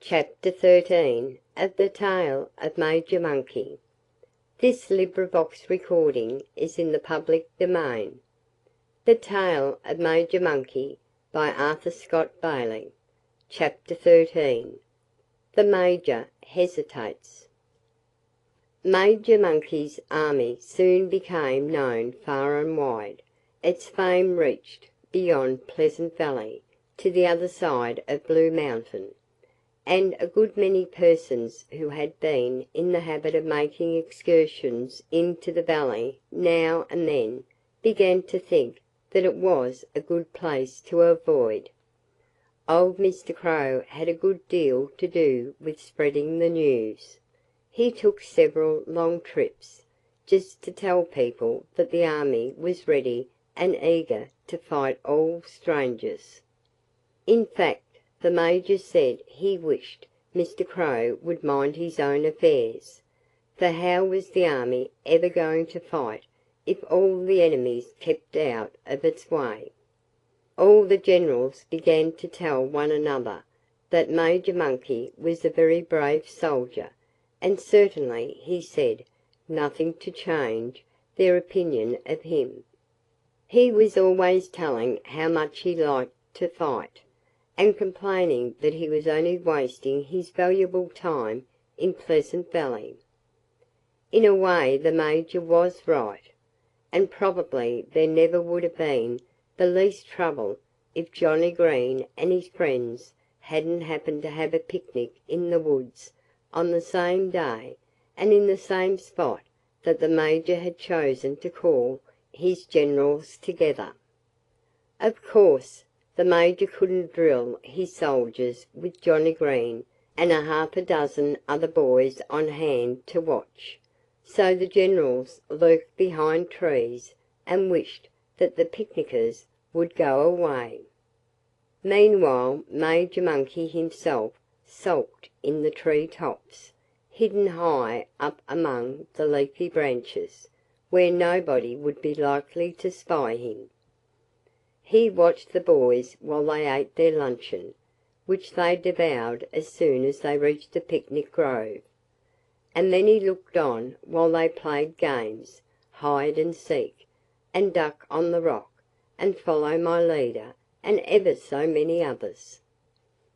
Chapter 13 of The Tale of Major Monkey. This recording is in the public domain. The Tale of Major Monkey by Arthur Scott Bailey. Chapter 13. The Major Hesitates. Major Monkey's army soon became known far and wide. Its fame reached beyond Pleasant Valley to the other side of Blue Mountain, and a good many persons who had been in the habit of making excursions into the valley now and then began to think that it was a good place to avoid. Old Mr. Crow had a good deal to do with spreading the news. He took several long trips, just to tell people that the army was ready and eager to fight all strangers. In fact, the Major said he wished Mr. Crow would mind his own affairs, for how was the army ever going to fight if all the enemies kept out of its way? All the generals began to tell one another that Major Monkey was a very brave soldier, and certainly he said nothing to change their opinion of him. He was always telling how much he liked to fight, and complaining that he was only wasting his valuable time in Pleasant Valley. In a way the Major was right, and probably there never would have been the least trouble if Johnnie Green and his friends hadn't happened to have a picnic in the woods on the same day and in the same spot that the Major had chosen to call his generals together. Of course, the Major couldn't drill his soldiers with Johnnie Green and half a dozen other boys on hand to watch, so the generals lurked behind trees and wished that the picnickers would go away. Meanwhile Major Monkey himself sulked in the tree tops, hidden high up among the leafy branches, where nobody would be likely to spy him. He watched the boys while they ate their luncheon, which they devoured as soon as they reached the picnic grove. And then he looked on while they played games, hide and seek, and duck on the rock, and follow my leader, and ever so many others.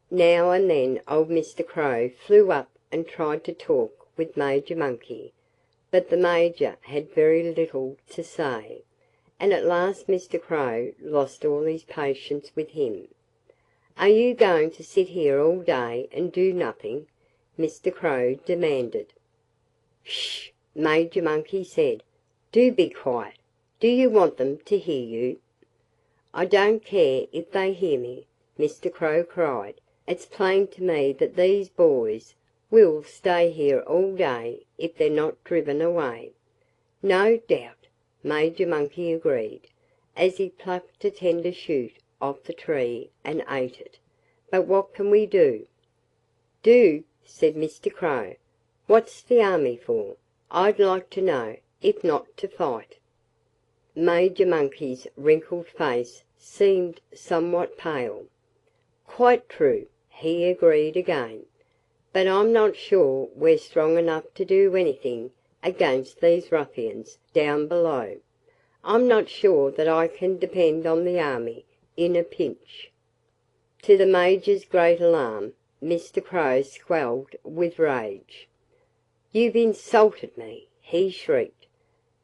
Now and then old Mr. Crow flew up and tried to talk with Major Monkey, but the Major had very little to say, and at last Mr. Crow lost all his patience with him. "Are you going to sit here all day and do nothing?" Mr. Crow demanded. "Shh!" Major Monkey said. "Do be quiet! Do you want them to hear you?" "I don't care if they hear me!" Mr. Crow cried. "It's plain to me that these boys will stay here all day if they're not driven away." "No doubt!" Major Monkey agreed, as he plucked a tender shoot off the tree and ate it. "But what can we do?" "Do?" said Mr. Crow. "What's the army for, I'd like to know, if not to fight?" Major Monkey's wrinkled face seemed somewhat pale. "Quite true," he agreed again. "But I'm not sure we're strong enough to do anything against these ruffians down below. I'm not sure that I can depend on the army in a pinch." To the Major's great alarm, Mr. Crow squalled with rage. "You've insulted me!" he shrieked.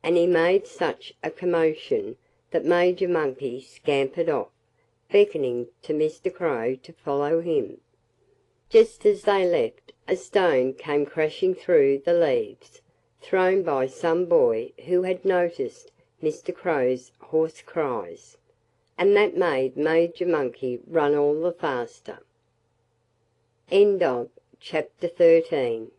And he made such a commotion that Major Monkey scampered off, beckoning to Mr. Crow to follow him. Just as they left, a stone came crashing through the leaves, thrown by some boy who had noticed Mr. Crow's hoarse cries, and that made Major Monkey run all the faster. Chapter 14.